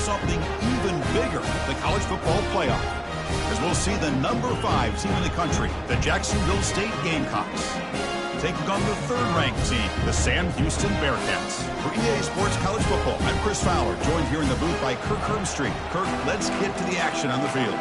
something even bigger, the college football playoff, as we'll see the number 5 team in the country, the Jacksonville State Gamecocks, taking on the 3rd-ranked team, the Sam Houston Bearcats. For EA Sports College Football, I'm Chris Fowler, joined here in the booth by Kirk Hermstreet. Kirk, let's get to the action on the field.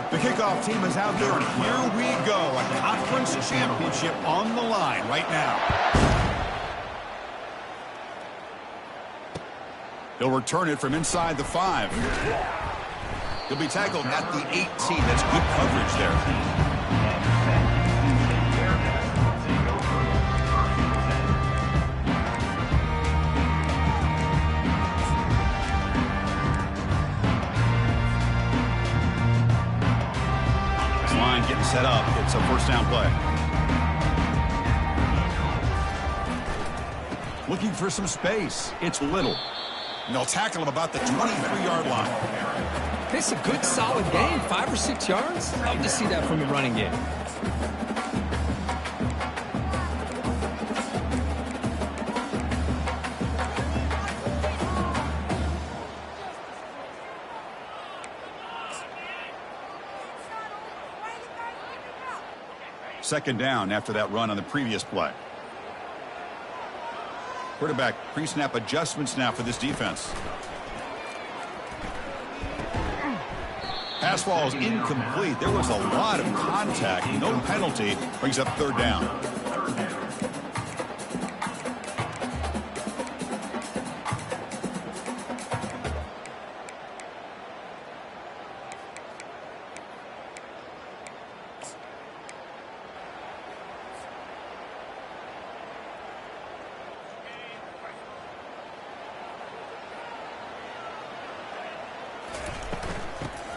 The kickoff team is out there, and here we go. A conference championship on the line right now. He'll return it from inside the 5. He'll be tackled at the 18. That's good coverage there. Getting set up. It's a first down play. Looking for some space. It's Little. And they'll tackle him about the 23-yard line. It's a good, solid game. 5 or 6 yards. Love to see that from the running game. Second down after that run on the previous play. Quarterback pre-snap adjustments now for this defense. Pass ball is incomplete. There was a lot of contact. No penalty. Brings up 3rd down.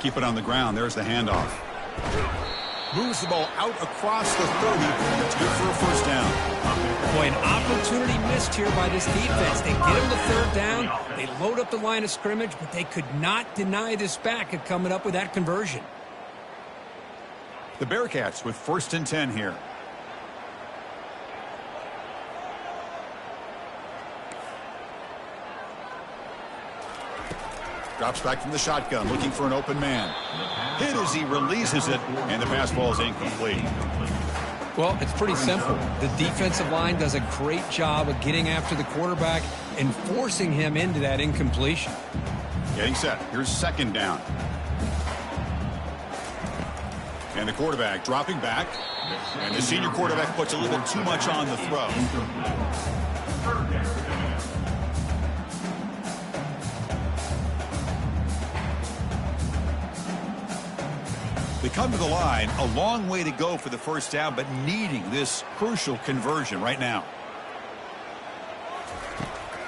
Keep it on the ground. There's the handoff. Moves the ball out across the 30. It's good for a first down. Boy, an opportunity missed here by this defense. They get him the 3rd down. They load up the line of scrimmage, but they could not deny this back at coming up with that conversion. The Bearcats with 1st and 10 here. Drops back from the shotgun, looking for an open man. Hit as he releases it, and the pass ball is incomplete. Well, it's pretty simple. The defensive line does a great job of getting after the quarterback and forcing him into that incompletion. Getting set. Here's 2nd down. And the quarterback dropping back. And the senior quarterback puts a little bit too much on the throw. They come to the line, a long way to go for the first down, but needing this crucial conversion right now.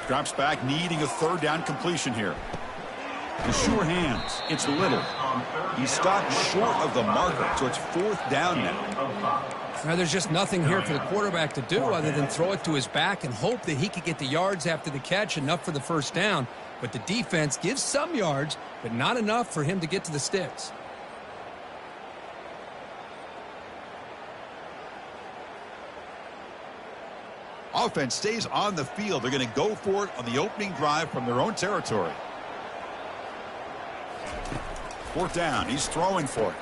Drops back, needing a 3rd down completion here. The sure hands. It's Little. He stopped short of the marker, so it's 4th down now. Now, there's just nothing here for the quarterback to do other than throw it to his back and hope that he could get the yards after the catch, enough for the first down. But the defense gives some yards, but not enough for him to get to the sticks. Offense stays on the field. They're going to go for it on the opening drive from their own territory. 4th down. He's throwing for it.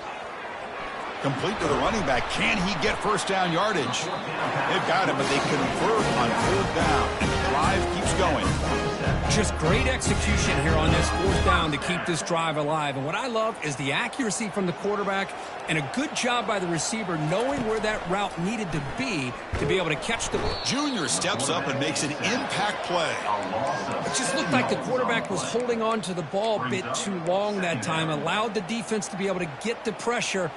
Complete to the running back. Can he get first down yardage? They've got him, but they convert on 4th down. And the drive keeps going. Just great execution here on this 4th down to keep this drive alive. And what I love is the accuracy from the quarterback and a good job by the receiver knowing where that route needed to be able to catch the ball. Junior steps up and makes an impact play. It just looked like the quarterback was holding on to the ball a bit too long that time, allowed the defense to be able to get the pressure.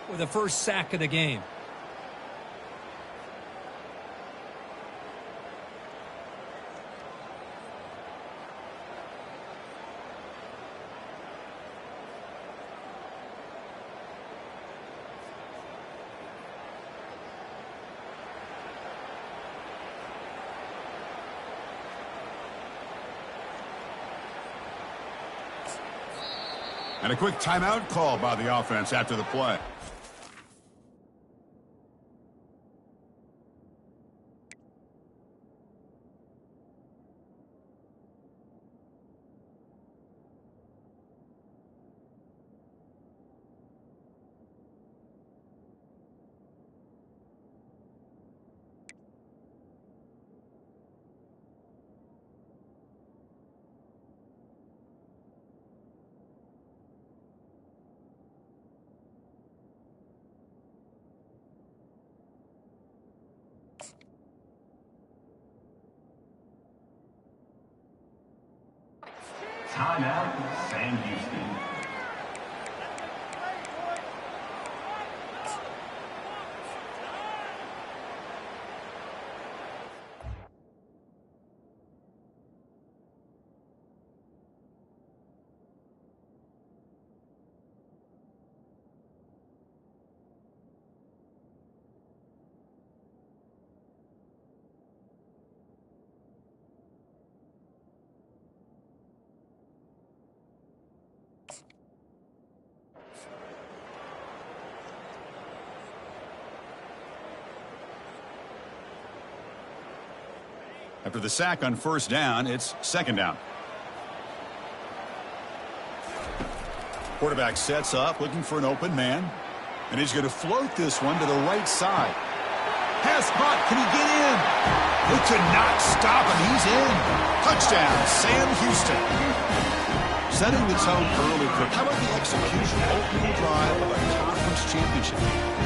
with the first sack of the game. And a quick timeout call by the offense after the play. Timeout, Sam Houston. After the sack on first down, it's second down. Quarterback sets up, looking for an open man. And he's going to float this one to the right side. Pass caught. Can he get in? They cannot stop him. He's in. Touchdown, Sam Houston. Setting the tone early, Kirk. How about the execution? Opening drive of a conference championship.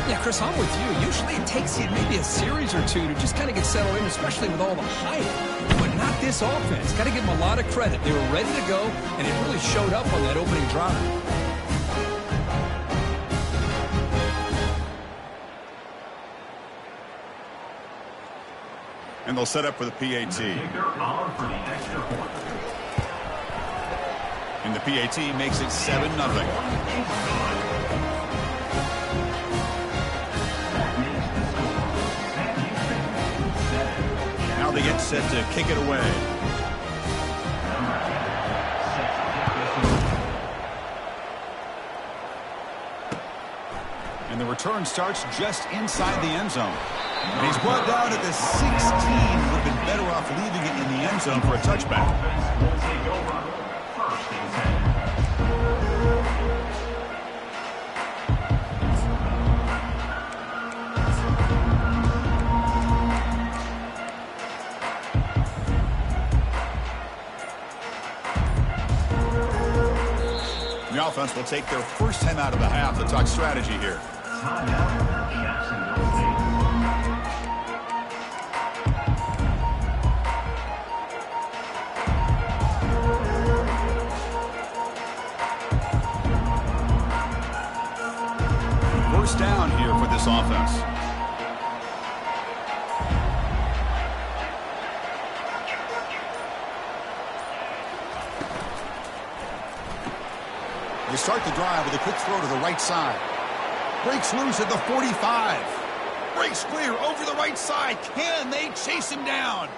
Yeah, Chris, I'm with you. Usually it takes you maybe a series or two to just kind of get settled in, especially with all the hype. But not this offense. Got to give them a lot of credit. They were ready to go, and it really showed up on that opening drive. And they'll set up for the PAT. And the PAT makes it 7-0. Now they get set to kick it away. And the return starts just inside the end zone. And he's brought down at the 16. Would have been better off leaving it in the end zone for a touchback. The offense will take their first time out of the half to talk strategy here. First down here for this offense. They start the drive with a quick throw to the right side. Breaks loose at the 45. Breaks clear over the right side. Can they chase him down?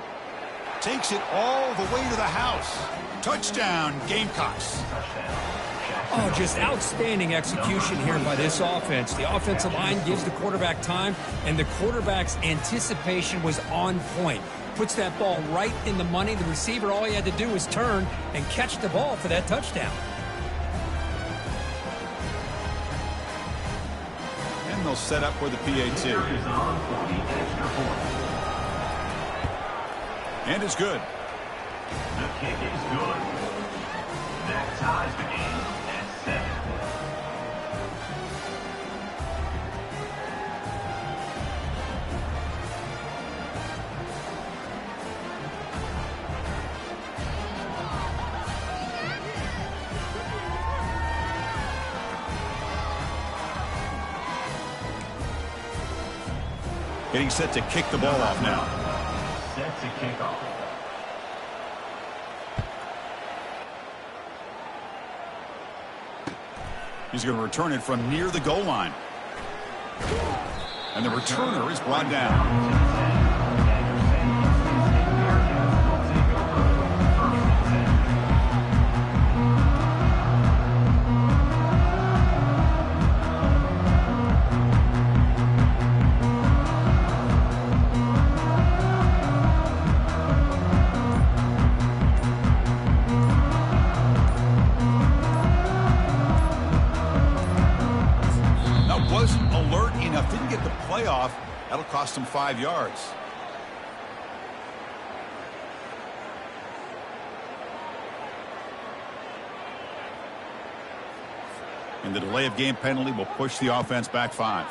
Takes it all the way to the house. Touchdown, Gamecocks. Oh, just outstanding execution here by this offense. The offensive line gives the quarterback time, and the quarterback's anticipation was on point. Puts that ball right in the money. The receiver, all he had to do was turn and catch the ball for that touchdown. And they'll set up for the PAT. And it's good. The kick is good. That ties the game at 7. Getting set to kick the ball off now. Set to kick off. He's going to return it from near the goal line. And the returner is brought down. That'll cost him 5 yards. And the delay of game penalty will push the offense back 5.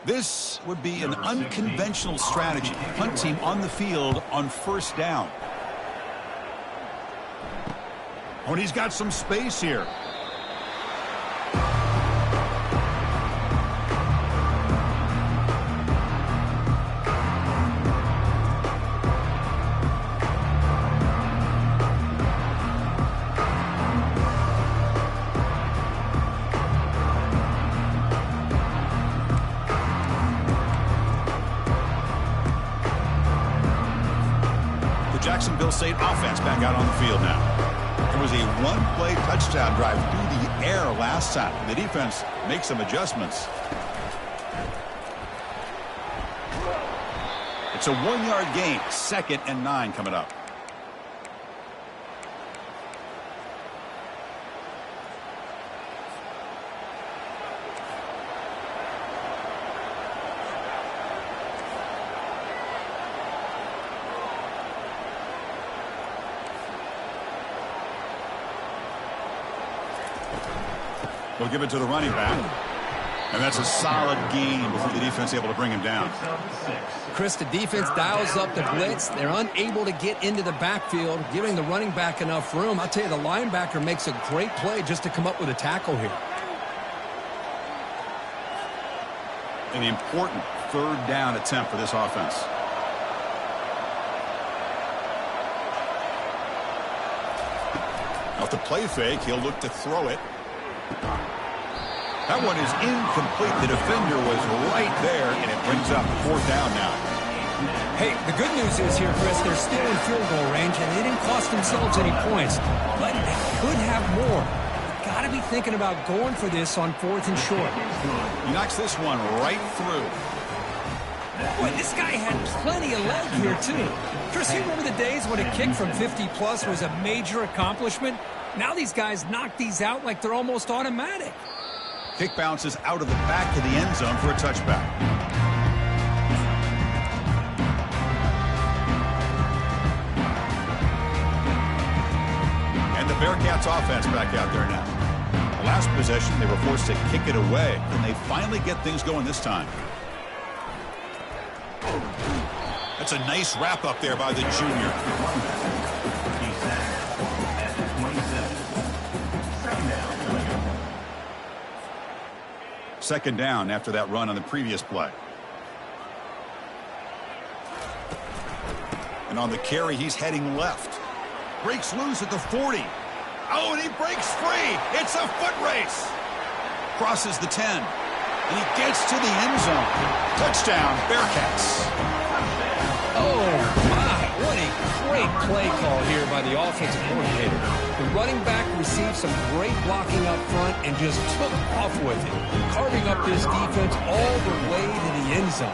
This would be an unconventional strategy. Punt team on the field on first down. Oh, and he's got some space here. Jacksonville State offense back out on the field now. It was a one-play touchdown drive through the air last time. The defense makes some adjustments. It's a 1-yard gain. 2nd and 9 coming up. They'll give it to the running back. And that's a solid gain before the defense able to bring him down. Chris, the defense dials up the blitz. They're unable to get into the backfield, giving the running back enough room. I'll tell you, the linebacker makes a great play just to come up with a tackle here. An important 3rd down attempt for this offense. Now, to play fake, he'll look to throw it. That one is incomplete. The defender was right there, and it brings up 4th down now. Hey, the good news is here, Chris, they're still in field goal range, and they didn't cost themselves any points. But they could have more. Got to be thinking about going for this on 4th and short. He knocks this one right through. Boy, this guy had plenty of leg here, too. Chris, you remember the days when a kick from 50-plus was a major accomplishment? Now these guys knock these out like they're almost automatic. Kick bounces out of the back of the end zone for a touchback. And the Bearcats offense back out there now. The last possession, they were forced to kick it away, and they finally get things going this time. That's a nice wrap up there by the junior. He's sacked at the 27. 2nd down. 2nd down after that run on the previous play. And on the carry, he's heading left. Breaks loose at the 40. Oh, and he breaks free. It's a foot race. Crosses the 10. And he gets to the end zone. Touchdown, Bearcats. Oh, my. What a great play call here by the offensive coordinator. The running back received some great blocking up front and just took off with it, carving up this defense all the way to the end zone.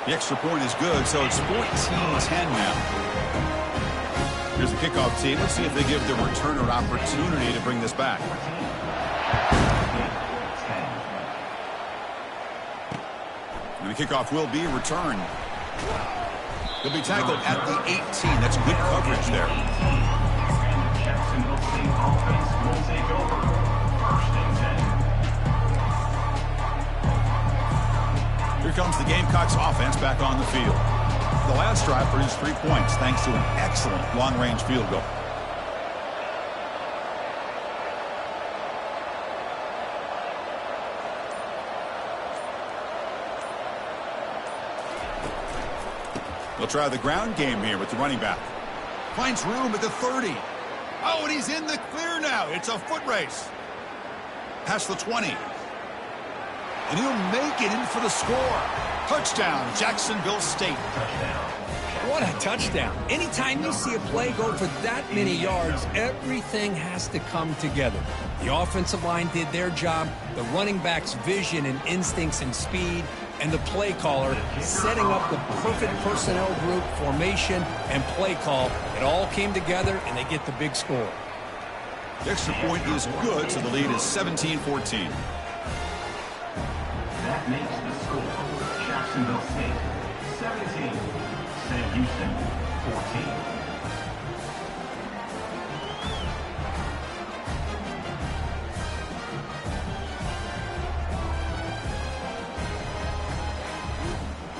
The extra point is good, so it's 14-10 now. Here's the kickoff team. Let's see if they give the returner an opportunity to bring this back. And the kickoff will be returned. He'll be tackled at the 18. That's good coverage there. And the Jacksonville State offense will take over. 1st and 10. Here comes the Gamecocks offense back on the field. The last drive produced 3 points thanks to an excellent long-range field goal. They'll try the ground game here with the running back. Finds room at the 30. Oh, and he's in the clear now. It's a foot race. Past the 20. And he'll make it in for the score. Touchdown, Jacksonville State. Touchdown. What a touchdown. Anytime you see a play go for that many yards, everything has to come together. The offensive line did their job, the running back's vision and instincts and speed, and the play caller setting up the perfect personnel group, formation, and play call. It all came together, and they get the big score. The extra point is good, so the lead is 17-14. That makes the score. Jacksonville State 17. Sam Houston 14.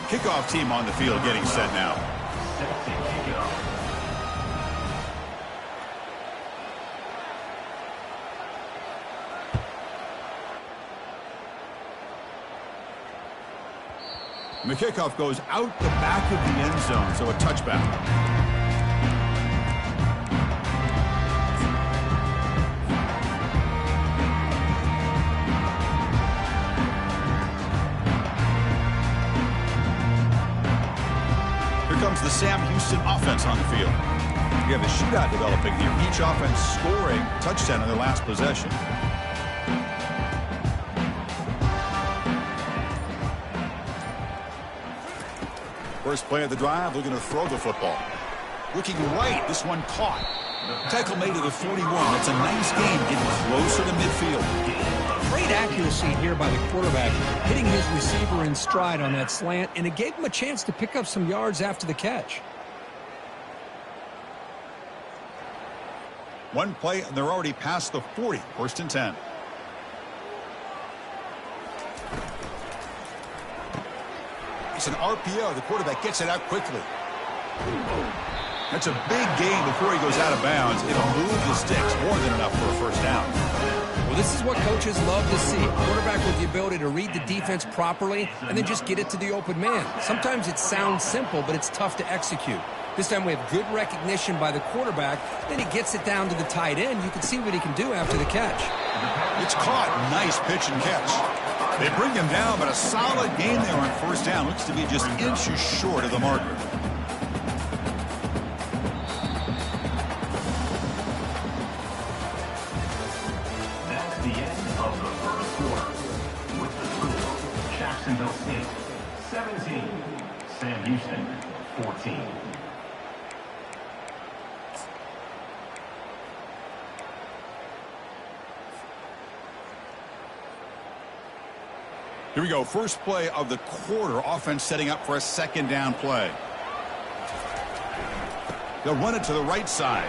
Kickoff team on the field getting set now. Set to kick off. And the kickoff goes out the back of the end zone, so a touchback. Here comes the Sam Houston offense on the field. We have a shootout developing here. Each offense scoring a touchdown in their last possession. First play of the drive, looking to throw the football. Looking right, this one caught. Tackle made to the 41. That's a nice game, getting closer to midfield. Great accuracy here by the quarterback, hitting his receiver in stride on that slant, and it gave him a chance to pick up some yards after the catch. One play, and they're already past the 40. 1st and 10. It's an RPO. The quarterback gets it out quickly. That's a big gain before he goes out of bounds. It'll move the sticks more than enough for a first down. Well, this is what coaches love to see. A quarterback with the ability to read the defense properly and then just get it to the open man. Sometimes it sounds simple, but it's tough to execute. This time we have good recognition by the quarterback. Then he gets it down to the tight end. You can see what he can do after the catch. It's caught. Nice pitch and catch. They bring him down, but a solid gain there on first down. Looks to be just inches short of the marker. That's the end of the first quarter. With the score, Jacksonville State 17. Sam Houston 14. Here we go. First play of the quarter. Offense setting up for a second down play. They'll run it to the right side.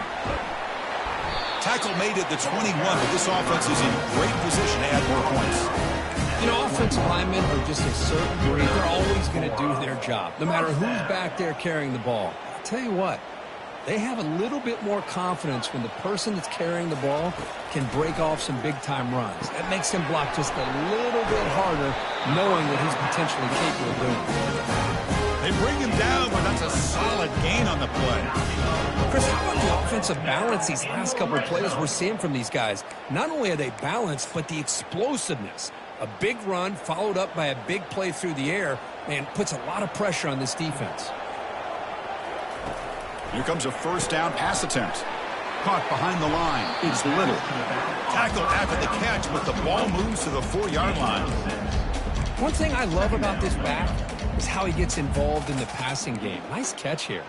Tackle made at the 21, but this offense is in great position to add more points. You know, offensive linemen are just a certain breed. They're always going to do their job, no matter who's back there carrying the ball. I'll tell you what, they have a little bit more confidence when the person that's carrying the ball can break off some big-time runs. That makes him block just a little bit harder, knowing what he's potentially capable of doing. They bring him down, but that's a solid gain on the play. Chris, how about the offensive balance these last couple of plays we're seeing from these guys? Not only are they balanced, but the explosiveness. A big run followed up by a big play through the air, man, puts a lot of pressure on this defense. Here comes a first down pass attempt. Caught behind the line. It's Little. Tackled after the catch, but the ball moves to the 4-yard line. One thing I love about this back is how he gets involved in the passing game. Nice catch here.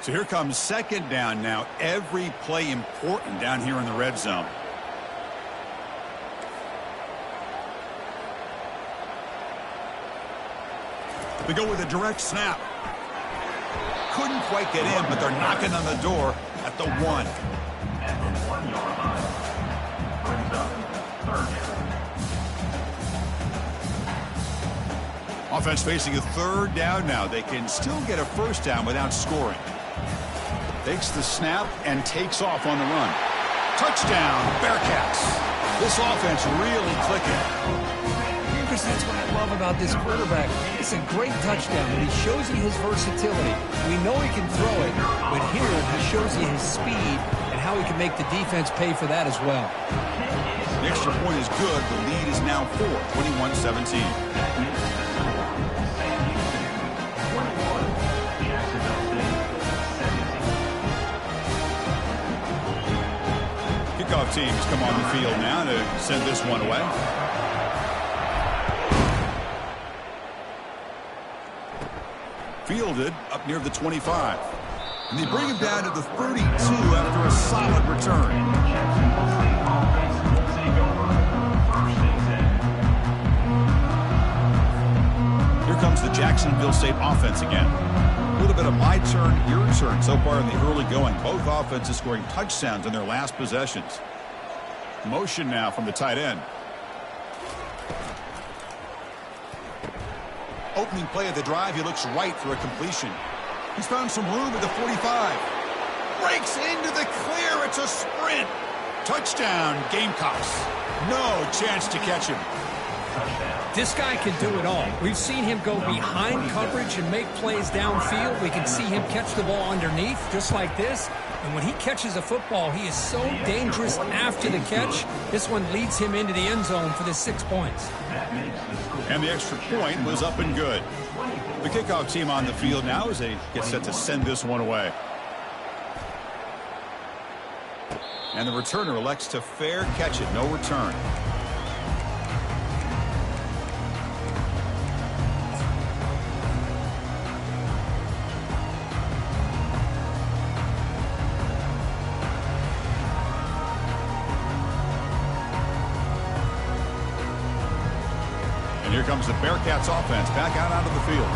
So here comes second down now. Every play important down here in the red zone. They go with a direct snap. Couldn't quite get in, but they're knocking on the door at the 1. At the 1-yard line. Brings up 3rd down. Offense facing a 3rd down now. They can still get a 1st down without scoring. Takes the snap and takes off on the run. Touchdown, Bearcats. This offense really clicking. That's what I love about this quarterback. It's a great touchdown, but he shows you his versatility. We know he can throw it, but here he shows you his speed and how he can make the defense pay for that as well. The extra point is good. The lead is now 4, 21-17. Kickoff teams come on the field now to send this one away. Fielded up near the 25. And they bring him down to the 32 after a solid return. Here comes the Jacksonville State offense again. A little bit of my turn, your turn so far in the early going. Both offenses scoring touchdowns in their last possessions. Motion now from the tight end. Opening play of the drive, he looks right for a completion. He's found some room at the 45. Breaks into the clear. It's a sprint. Touchdown, Gamecocks. No chance to catch him. This guy can do it all. We've seen him go behind coverage and make plays downfield. We can see him catch the ball underneath, just like this. And when he catches a football, he is so dangerous after the catch. This one leads him into the end zone for the 6 points. And the extra point was up and good. The kickoff team on the field now as they get set to send this one away. And the returner elects to fair catch it. No return. Here comes the Bearcats offense back out onto the field.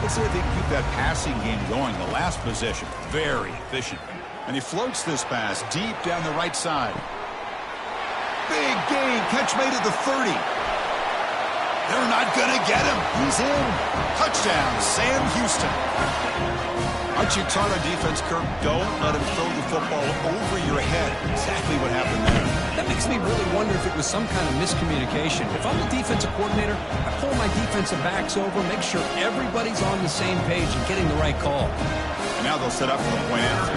Let's see if they can keep that passing game going. The last possession, very efficient. And he floats this pass deep down the right side. Big gain, catch made at the 30. They're not going to get him. He's in. Touchdown, Sam Houston. Aren't you taught on defense, Kirk? Don't let him throw the football over your head. Exactly what happened there. That makes me really wonder if it was some kind of miscommunication. If I'm the defensive coordinator, I pull my defensive backs over, make sure everybody's on the same page and getting the right call. And now they'll set up for the point after.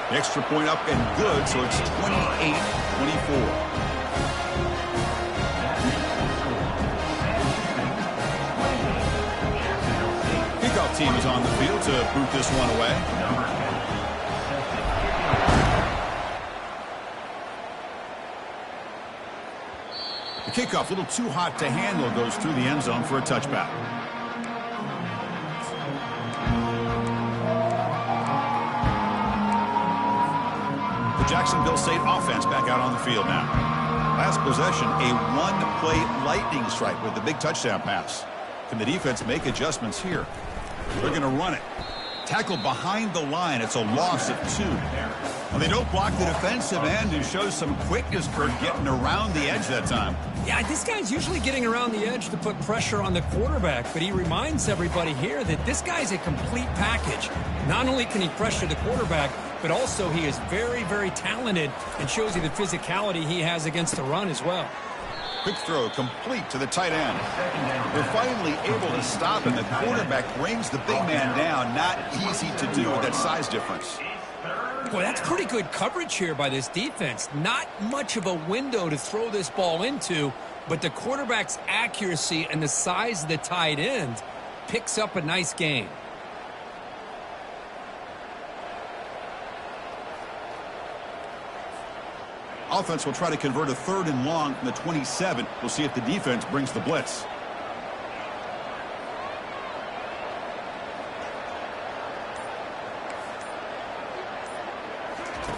The extra point up and good, so it's 28-24. Kickoff team is on the field to boot this one away. The kickoff, a little too hot to handle, goes through the end zone for a touchback. The Jacksonville State offense back out on the field now. Last possession, a one-play lightning strike with the big touchdown pass. Can the defense make adjustments here? They're going to run it. Tackled behind the line. It's a loss of 2. Well, they don't block the defensive end and show some quickness, Kurt, getting around the edge that time. Yeah, this guy's usually getting around the edge to put pressure on the quarterback, but he reminds everybody here that this guy's a complete package. Not only can he pressure the quarterback, but also he is very, very talented and shows you the physicality he has against the run as well. Quick throw complete to the tight end. They're finally able to stop, and the quarterback brings the big man down. Not easy to do with that size difference. Boy, that's pretty good coverage here by this defense. Not much of a window to throw this ball into, but the quarterback's accuracy and the size of the tight end picks up a nice gain. Offense will try to convert a 3rd and long from the 27. We'll see if the defense brings the blitz.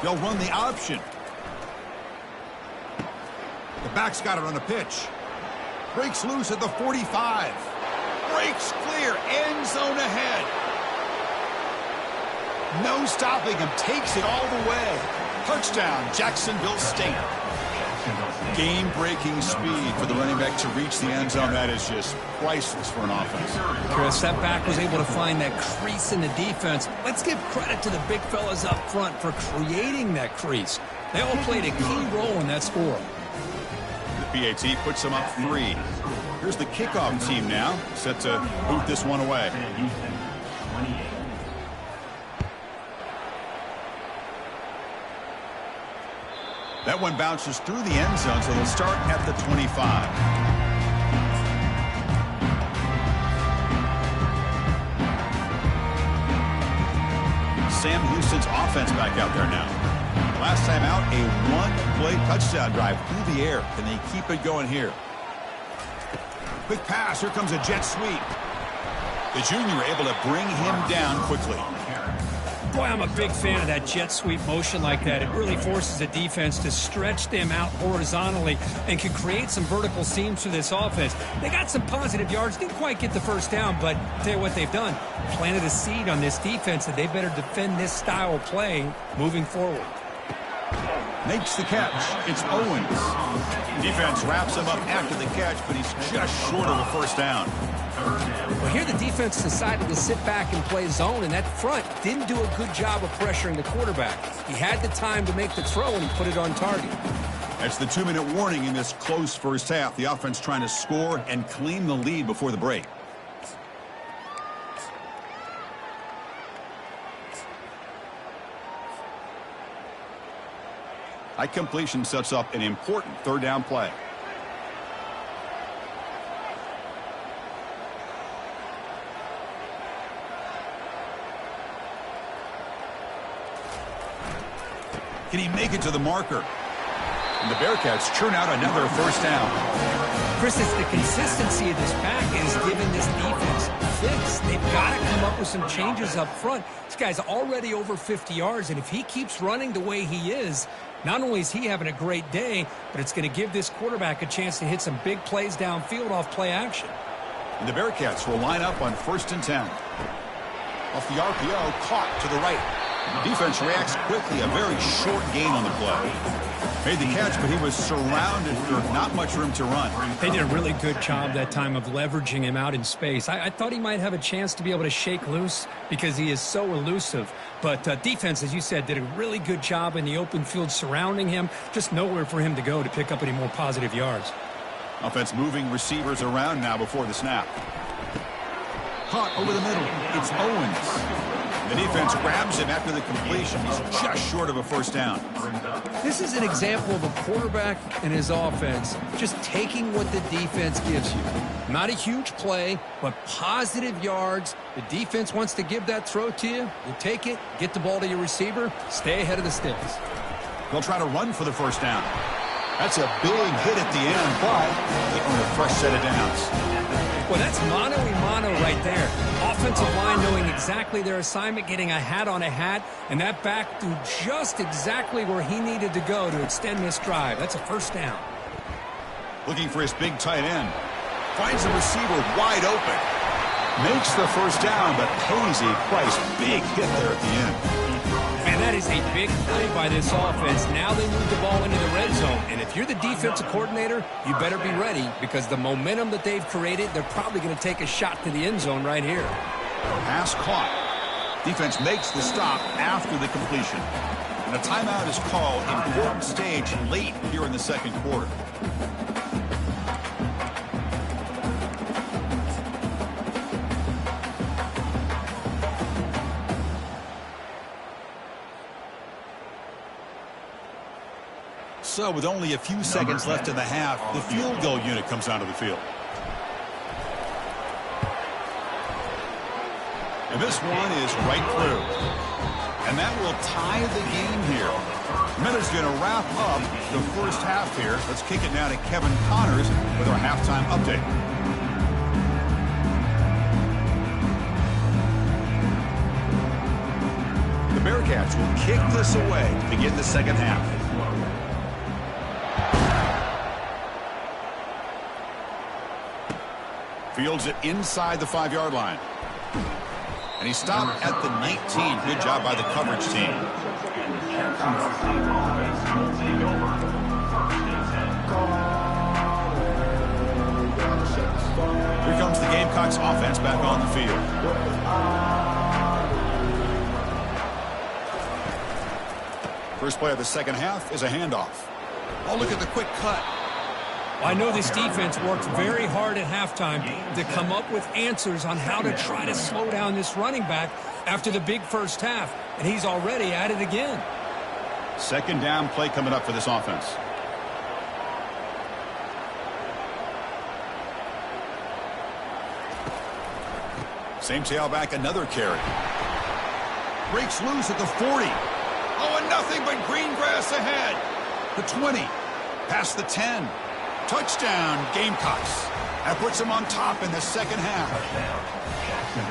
They'll run the option. The back's got it on the pitch. Breaks loose at the 45. Breaks clear. End zone ahead. No stopping him. Takes it all the way. Touchdown, Jacksonville State. Game-breaking speed for the running back to reach the end zone. That is just priceless for an offense. Chris, that back was able to find that crease in the defense. Let's give credit to the big fellas up front for creating that crease. They all played a key role in that score. The PAT puts them up 3. Here's the kickoff team now, set to boot this one away. That one bounces through the end zone, so they'll start at the 25. Sam Houston's offense back out there now. Last time out, a one-play touchdown drive through the air. Can they keep it going here? Quick pass. Here comes a jet sweep. The junior able to bring him down quickly. Boy, I'm a big fan of that jet sweep motion like that. It really forces the defense to stretch them out horizontally and can create some vertical seams for this offense. They got some positive yards, didn't quite get the first down, but I'll tell you what they've done. Planted a seed on this defense that they better defend this style of play moving forward. Makes the catch. It's Owens. Defense wraps him up after the catch, but he's just short of a first down. Well, here the defense decided to sit back and play zone, and that front didn't do a good job of pressuring the quarterback. He had the time to make the throw, and he put it on target. That's the 2-minute warning in this close first half. The offense trying to score and claim the lead before the break. High completion sets up an important third down play. Can he make it to the marker? And the Bearcats churn out another first down. Chris, it's the consistency of this back is giving this defense fits. They've got to come up with some changes up front. This guy's already over 50 yards, and if he keeps running the way he is, not only is he having a great day, but it's going to give this quarterback a chance to hit some big plays downfield off play action. And the Bearcats will line up on 1st and 10. Off the RPO, caught to the right. Defense reacts quickly, a very short gain on the play. Made the catch, but he was surrounded for not much room to run. They did a really good job that time of leveraging him out in space. I thought he might have a chance to be able to shake loose because he is so elusive. But defense, as you said, did a really good job in the open field surrounding him. Just nowhere for him to go to pick up any more positive yards. Offense moving receivers around now before the snap. Caught over the middle. It's Owens. The defense grabs him after the completion. He's just short of a first down. This is an example of a quarterback and his offense just taking what the defense gives you. Not a huge play, but positive yards. The defense wants to give that throw to you. You take it, get the ball to your receiver, stay ahead of the sticks. They'll try to run for the first down. That's a big hit at the end, but they earn a fresh set of downs. Well, that's mano-a-mano right there. Offensive line knowing exactly their assignment, getting a hat on a hat, and that back threw just exactly where he needed to go to extend this drive. That's a first down. Looking for his big tight end. Finds the receiver wide open. Makes the first down, but pays a price. Big hit there at the end. Man, that is a big play by this offense. Now they move the ball into the red zone. And if you're the defensive coordinator, you better be ready because the momentum that they've created, they're probably going to take a shot to the end zone right here. Pass caught. Defense makes the stop after the completion. And a timeout is called. Important stage late here in the second quarter. So with only a few seconds left in the half, the field goal unit comes onto the field. And this one is right through. And that will tie the game here. Minutes going to wrap up the first half here. Let's kick it now to Kevin Connors with our halftime update. The Bearcats will kick this away to begin the second half. Fields it inside the 5-yard line. And he stopped at the 19. Good job by the coverage team. Here comes the Gamecocks offense back on the field. First play of the second half is a handoff. Oh, look at the quick cut. I know this defense worked very hard at halftime to come up with answers on how to try to slow down this running back after the big first half, and he's already at it again. Second down play coming up for this offense. Same tailback, another carry. Breaks loose at the 40. Oh, and nothing but green grass ahead. The 20, past the 10. Touchdown, Gamecocks. That puts them on top in the second half.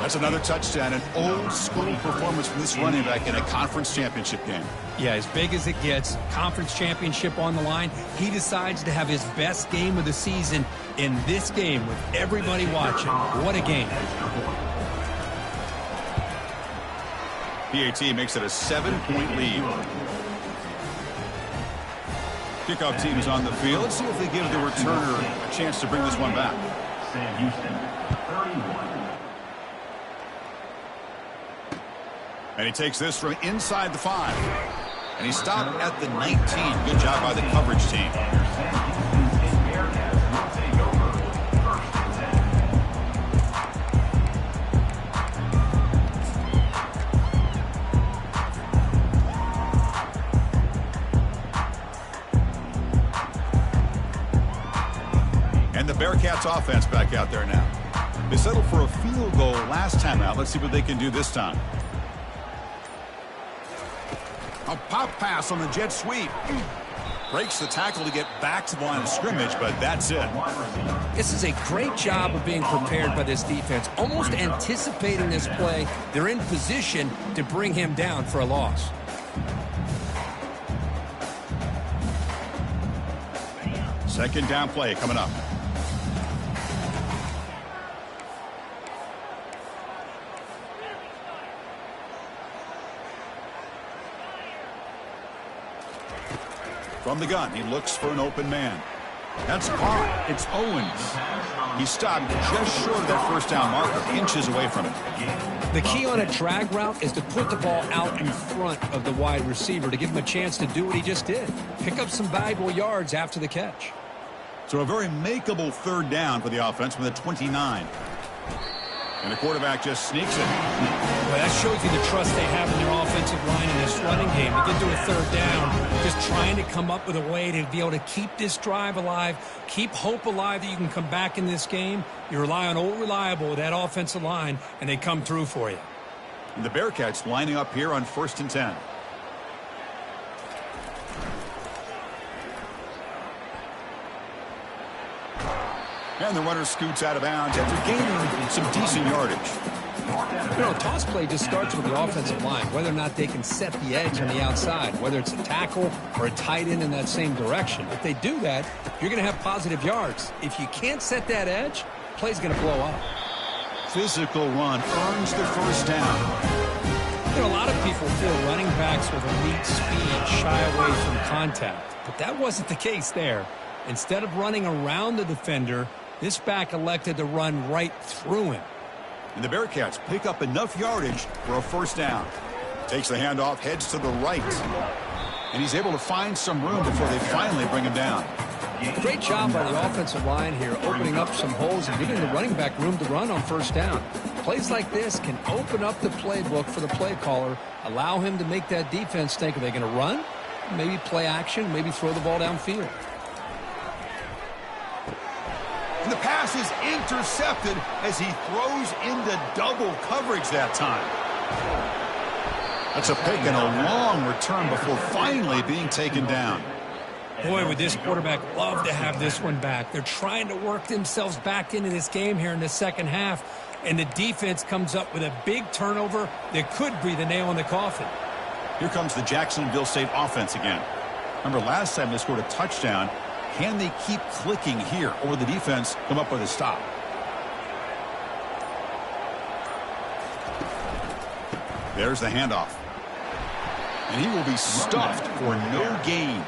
That's another touchdown, an old-school performance from this running back in a conference championship game. Yeah, as big as it gets, conference championship on the line, he decides to have his best game of the season in this game with everybody watching. What a game. PAT makes it a 7-point lead. Kickoff team is on the field. Let's see if they give the returner a chance to bring this one back. Sam Houston, 31. And he takes this from inside the 5. And he stopped at the 19. Good job by the coverage team. And the Bearcats offense back out there now. They settled for a field goal last time out. Let's see what they can do this time. A pop pass on the jet sweep. Breaks the tackle to get back to the line of scrimmage, but that's it. This is a great job of being prepared by this defense, almost anticipating this play. They're in position to bring him down for a loss. Second down play coming up. From the gun, he looks for an open man. That's caught. It's Owens. He stopped just short of that first down marker, inches away from it. The key on a drag route is to put the ball out in front of the wide receiver to give him a chance to do what he just did. Pick up some valuable yards after the catch. So a very makeable third down for the offense from the 29. And the quarterback just sneaks it. Well, that shows you the trust they have in their offensive line in this running game. To get to a third down, just trying to come up with a way to be able to keep this drive alive, keep hope alive that you can come back in this game. You rely on old reliable with that offensive line, and they come through for you. And the Bearcats lining up here on 1st and 10. And the runner scoots out of bounds after gaining some decent yardage. You know, a toss play just starts with the offensive line, whether or not they can set the edge on the outside, whether it's a tackle or a tight end in that same direction. If they do that, you're going to have positive yards. If you can't set that edge, play's going to blow up. Physical run earns the first down. You know, a lot of people feel running backs with elite speed shy away from contact, but that wasn't the case there. Instead of running around the defender, this back elected to run right through him. And the Bearcats pick up enough yardage for a first down. Takes the handoff, heads to the right. And he's able to find some room before they finally bring him down. Great job by the offensive line here, opening up some holes and giving the running back room to run on first down. Plays like this can open up the playbook for the play caller, allow him to make that defense think, are they going to run? Maybe play action, maybe throw the ball downfield. And the pass is intercepted as he throws into double coverage that time. That's a pick and a long return before finally being taken down. Boy, would this quarterback love to have this one back. They're trying to work themselves back into this game here in the second half, and the defense comes up with a big turnover that could be the nail in the coffin. Here comes the Jacksonville State offense again. Remember last time they scored a touchdown. Can they keep clicking here, or the defense come up with a stop? There's the handoff. And he will be stuffed for no gain.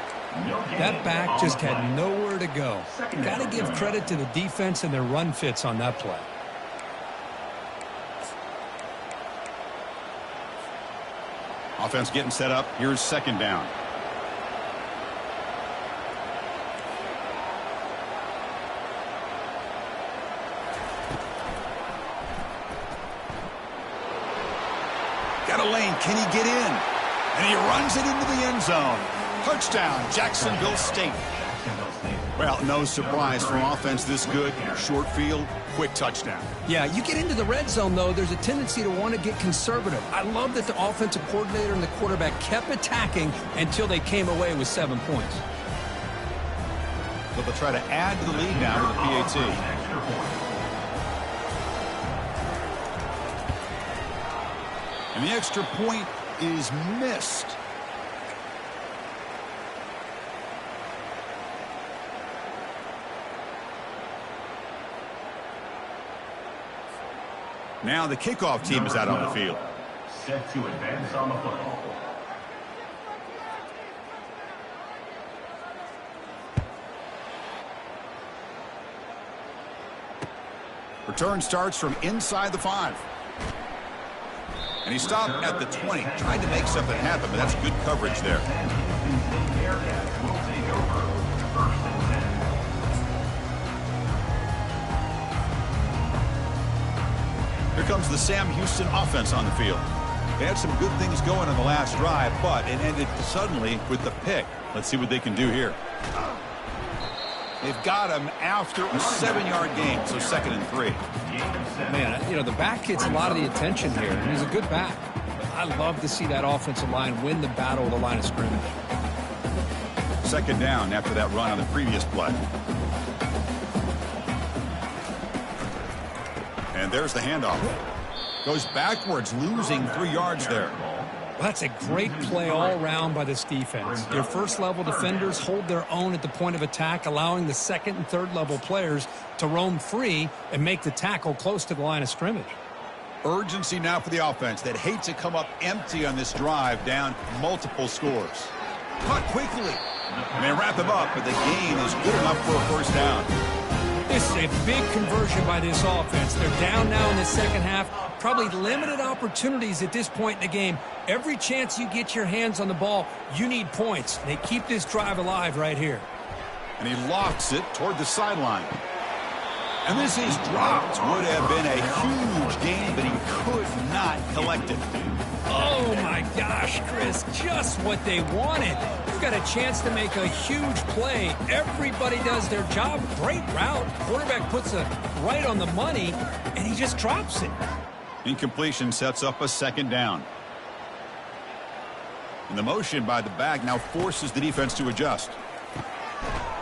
That back just had nowhere to go. Got to give credit to the defense and their run fits on that play. Offense getting set up. Here's second down. Got a lane. Can he get in? And he runs it into the end zone. Touchdown, Jacksonville State. Well, no surprise for offense this good. Short field, quick touchdown. Yeah, you get into the red zone, though, there's a tendency to want to get conservative. I love that the offensive coordinator and the quarterback kept attacking until they came away with 7 points. But they'll try to add to the lead now with the PAT. And the extra point is missed. Now the kickoff team is out on the field. Set to advance on the football. Return starts from inside the 5. And he stopped at the 20. Tried to make something happen, but that's good coverage there. Here comes the Sam Houston offense on the field. They had some good things going on the last drive, but it ended suddenly with the pick. Let's see what they can do here. They've got him after a 7-yard gain, so 2nd and 3. Man, you know, the back gets a lot of the attention here, and he's a good back. I love to see that offensive line win the battle of the line of scrimmage. 2nd down after that run on the previous play. And there's the handoff. Goes backwards, losing 3 yards there. Well, that's a great play all around by this defense. Their first-level defenders hold their own at the point of attack, allowing the second and third-level players to roam free and make the tackle close to the line of scrimmage. Urgency now for the offense that hates to come up empty on this drive, down multiple scores. Caught quickly. And they wrap him up, but the gain is good enough for a first down. This is a big conversion by this offense. They're down now in the second half. Probably limited opportunities at this point in the game. Every chance you get your hands on the ball, you need points. They keep this drive alive right here. And he lofts it toward the sideline. And this is dropped. Would have been a huge gain, but he could not collect it. Oh, my gosh, Chris, just what they wanted. You've got a chance to make a huge play. Everybody does their job. Great route. Quarterback puts it right on the money, and he just drops it. Incompletion sets up a 2nd down. And the motion by the back now forces the defense to adjust.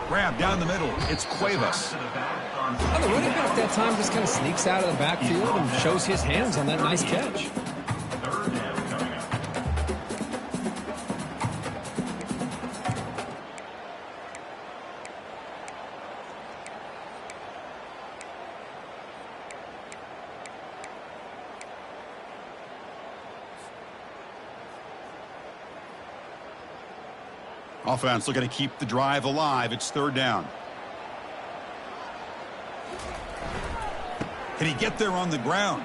Grab down the middle. It's Cuevas. Well, the running back that time just kind of sneaks out of the backfield and shows his hands on that nice catch. Offense looking to keep the drive alive. It's 3rd down. Can he get there on the ground?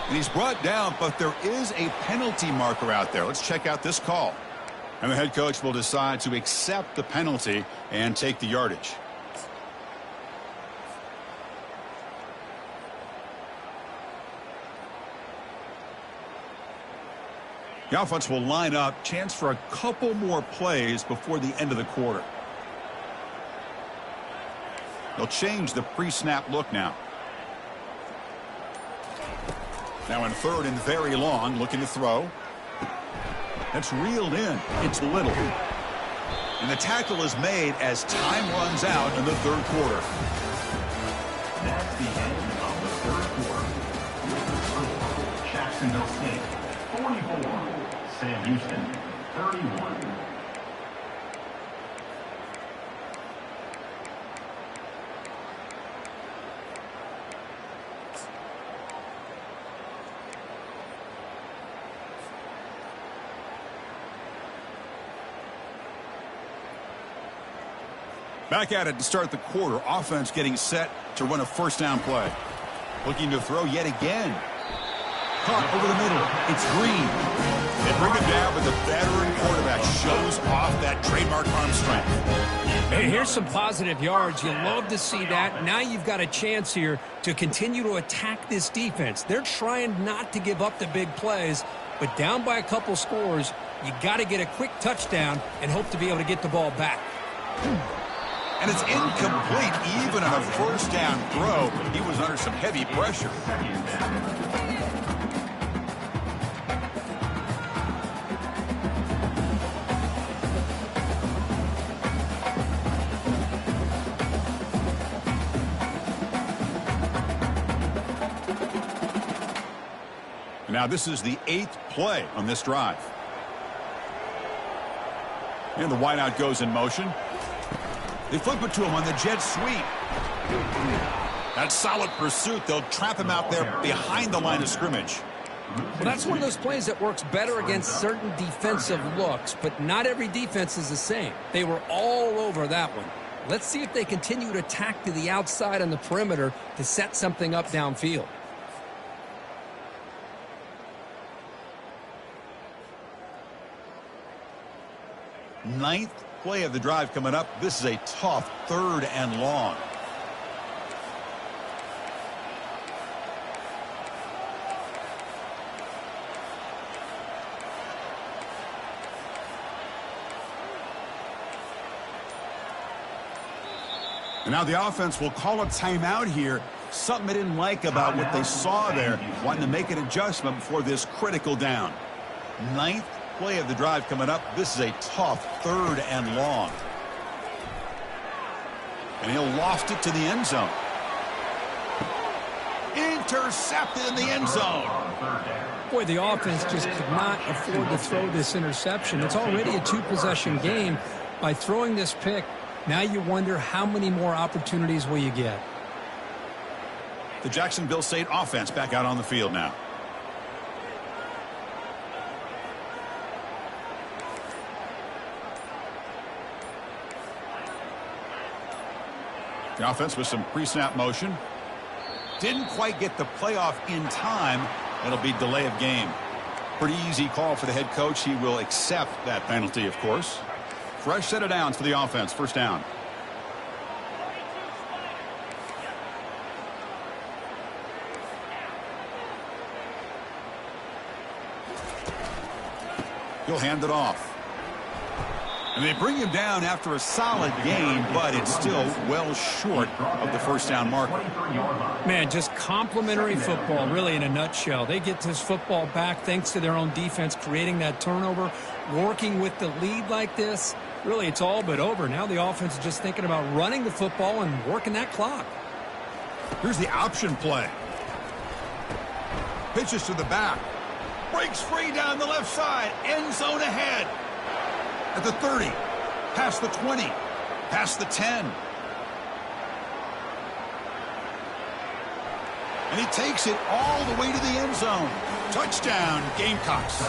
And he's brought down, but there is a penalty marker out there. Let's check out this call. And the head coach will decide to accept the penalty and take the yardage. The offense will line up. Chance for a couple more plays before the end of the quarter. They'll change the pre-snap look now. Now in 3rd and very long, looking to throw. That's reeled in. It's Little. And the tackle is made as time runs out in the 3rd quarter. That's the end of the 3rd quarter. With the score, Jacksonville State 44. Sam Houston, 31. Back at it to start the quarter. Offense getting set to run a first down play. Looking to throw yet again. Caught over the middle. It's Green. They bring him down, but the veteran quarterback shows off that trademark arm strength. Hey, here's some positive yards. You love to see that. Now you've got a chance here to continue to attack this defense. They're trying not to give up the big plays, but down by a couple scores, you got to get a quick touchdown and hope to be able to get the ball back. And it's incomplete even on a first down throw. He was under some heavy pressure. Now this is the 8th play on this drive. And the wideout goes in motion. They flip it to him on the jet sweep. That's solid pursuit. They'll trap him out there behind the line of scrimmage. Well, that's one of those plays that works better against certain defensive looks, but not every defense is the same. They were all over that one. Let's see if they continue to attack to the outside on the perimeter to set something up downfield. Ninth play of the drive coming up. This is a tough 3rd and long. And now the offense will call a timeout here. Something they didn't like about what they saw there. Wanting to make an adjustment before this critical down. Ninth play of the drive coming up. This is a tough 3rd and long. And he'll loft it to the end zone. Intercepted in the end zone. Boy, the offense just could not afford to throw this interception. It's already a 2-possession game. By throwing this pick, now you wonder how many more opportunities will you get. The Jacksonville State offense back out on the field now. The offense with some pre-snap motion. Didn't quite get the playoff in time. It'll be delay of game. Pretty easy call for the head coach. He will accept that penalty, of course. Fresh set of downs for the offense. First down. He'll hand it off. And they bring him down after a solid gain, but it's still well short of the first down marker. Man, just complimentary football, really, in a nutshell. They get this football back thanks to their own defense, creating that turnover, working with the lead like this. Really, it's all but over. Now the offense is just thinking about running the football and working that clock. Here's the option play. Pitches to the back. Breaks free down the left side. End zone ahead. At the 30, past the 20, past the 10. And he takes it all the way to the end zone. Touchdown, Gamecocks.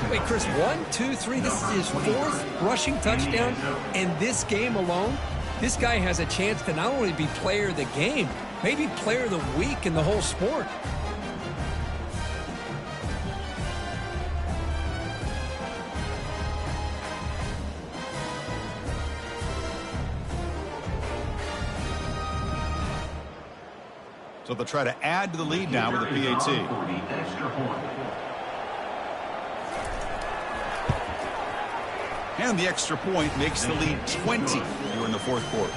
Wait, Chris, 1, 2, 3, this is his 4th rushing touchdown in this game alone. This guy has a chance to not only be player of the game, maybe player of the week in the whole sport. So they'll try to add to the lead now with a PAT. And the extra point makes the lead 20 here in the 4th quarter.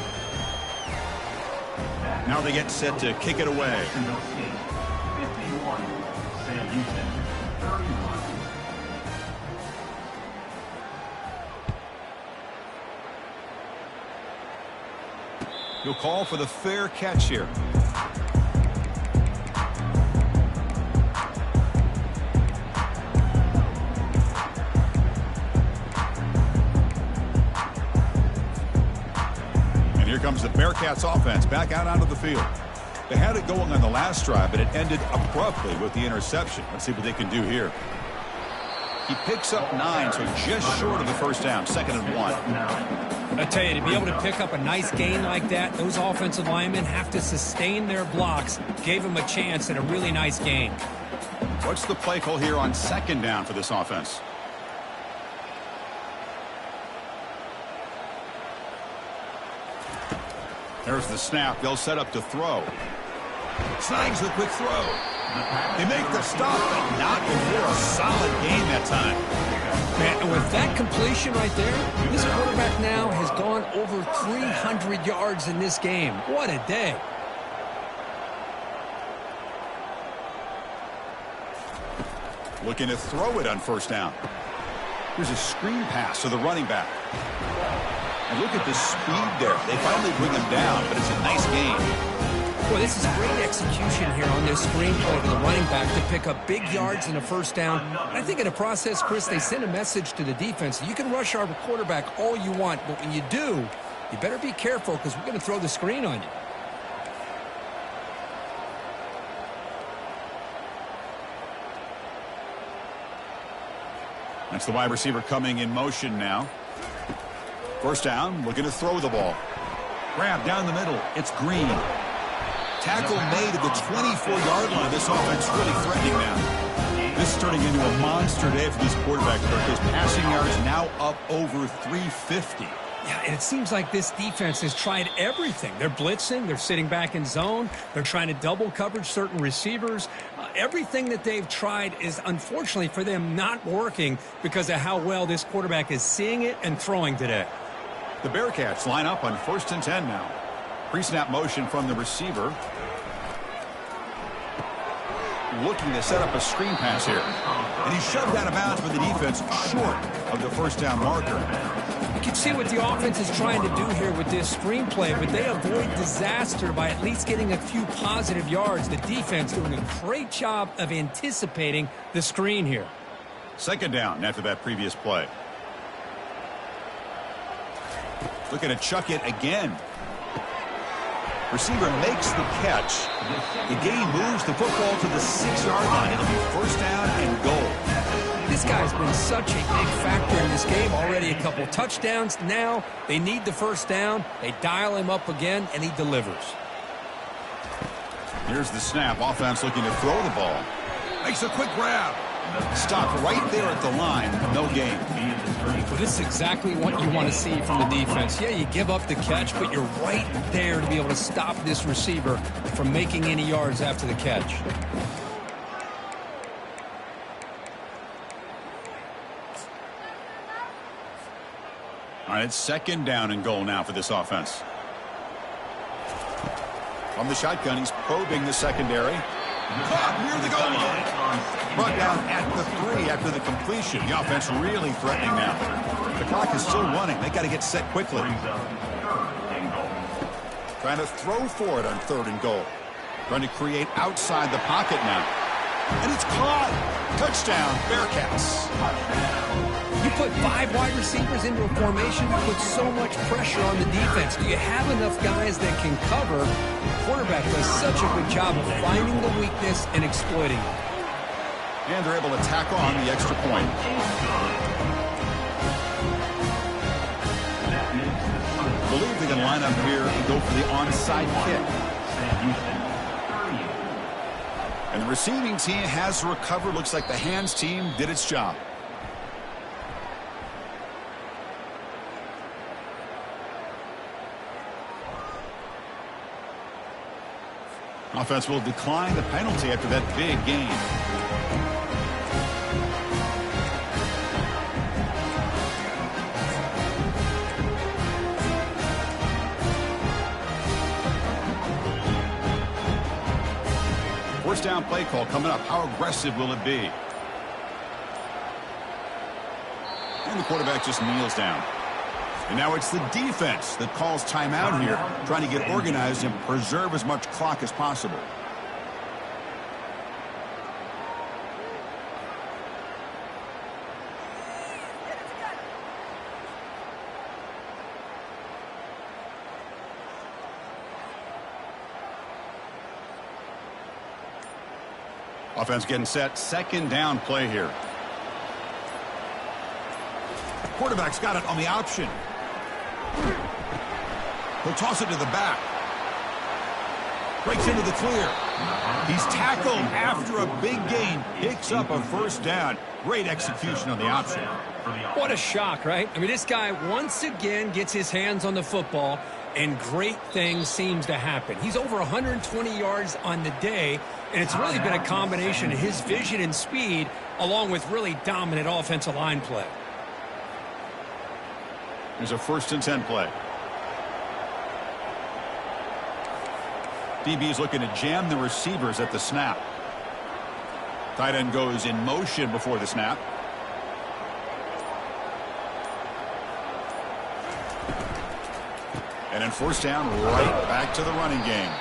Now they get set to kick it away. 51, Sam Houston, 31. He'll call for the fair catch here. Here comes the Bearcats offense back out onto the field. They had it going on the last drive, but it ended abruptly with the interception. Let's see what they can do here. He picks up 9, so just short of the first down, 2nd and 1. I tell you, to be able to pick up a nice gain like that, those offensive linemen have to sustain their blocks. Gave them a chance at a really nice gain. What's the play call here on second down for this offense? There's the snap. They'll set up to throw. Snags the quick throw. They make the stop, but not before a solid gain that time. Man, and with that completion right there, this quarterback now has gone over 300 yards in this game. What a day. Looking to throw it on first down. Here's a screen pass to the running back. And look at the speed there. They finally bring him down, but it's a nice gain. Well, this is great execution here on this screen play to the running back to pick up big yards and a first down. I think in the process, Chris, they send a message to the defense. You can rush our quarterback all you want, but when you do, you better be careful because we're going to throw the screen on you. That's the wide receiver coming in motion now. First down, looking to throw the ball. Grab down the middle. It's Green. Tackle made at the 24-yard line. This offense really threatening now. This is turning into a monster day for this quarterback. His passing yards now up over 350. Yeah, and it seems like this defense has tried everything. They're blitzing. They're sitting back in zone. They're trying to double coverage certain receivers. Everything that they've tried is, unfortunately for them, not working because of how well this quarterback is seeing it and throwing today. The Bearcats line up on 1st and 10 now. Pre-snap motion from the receiver. Looking to set up a screen pass here. And he's shoved out of bounds for the defense short of the first down marker. You can see what the offense is trying to do here with this screen play, but they avoid disaster by at least getting a few positive yards. The defense doing a great job of anticipating the screen here. Second down after that previous play. Looking to chuck it again. Receiver makes the catch. The gain moves the football to the 6-yard line. It'll be first down and goal. This guy's been such a big factor in this game. Already a couple touchdowns. Now they need the first down. They dial him up again, and he delivers. Here's the snap. Offense looking to throw the ball. Makes a quick grab. Stopped right there at the line. No gain. Well, this is exactly what you want to see from the defense. Yeah, you give up the catch, but you're right there to be able to stop this receiver from making any yards after the catch. All right, it's second down and goal now for this offense. From the shotgun, he's probing the secondary. Caught near the goal line. Brought down at the 3 after the completion. The offense really threatening now. The clock is still running. They got to get set quickly. Trying to throw for it on 3rd and goal. Trying to create outside the pocket now. And it's caught. Touchdown, Bearcats. You put 5 wide receivers into a formation, you put so much pressure on the defense. Do you have enough guys that can cover? The quarterback does such a good job of finding the weakness and exploiting it. And they're able to tack on the extra point. I believe they can line up here and go for the onside kick. And the receiving team has recovered. Looks like the hands team did its job. Offense will decline the penalty after that big gain. First down play call coming up. How aggressive will it be? And the quarterback just kneels down. And now it's the defense that calls timeout here, trying to get organized and preserve as much clock as possible. Offense getting set. Second down play here. Quarterback's got it on the option. He'll toss it to the back. Breaks into the clear. He's tackled after a big gain. Picks up a first down. Great execution on the option. What a shock, right? I mean, this guy once again gets his hands on the football, and great things seems to happen. He's over 120 yards on the day, and it's really been a combination of his vision and speed along with really dominant offensive line play. There's a 1st and 10 play. DB is looking to jam the receivers at the snap. Tight end goes in motion before the snap. And then 4th down, right back to the running game.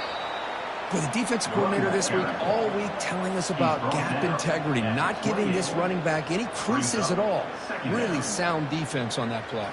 For the defensive coordinator this week, all week telling us about gap integrity, not giving this running back any creases at all. Really sound defense on that play.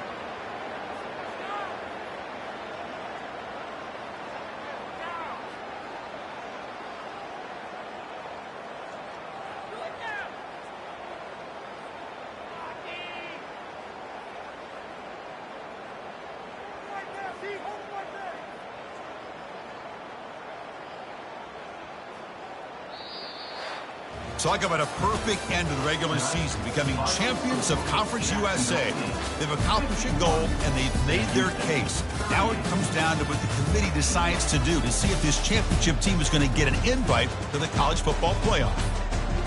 Talk about a perfect end to the regular season, becoming champions of Conference USA. They've accomplished a goal, and they've made their case. Now it comes down to what the committee decides to do to see if this championship team is going to get an invite to the college football playoff.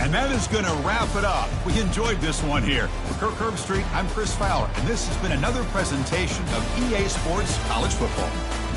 And that is going to wrap it up. We enjoyed this one here. For Kirk Herbstreit, I'm Chris Fowler, and this has been another presentation of EA Sports College Football.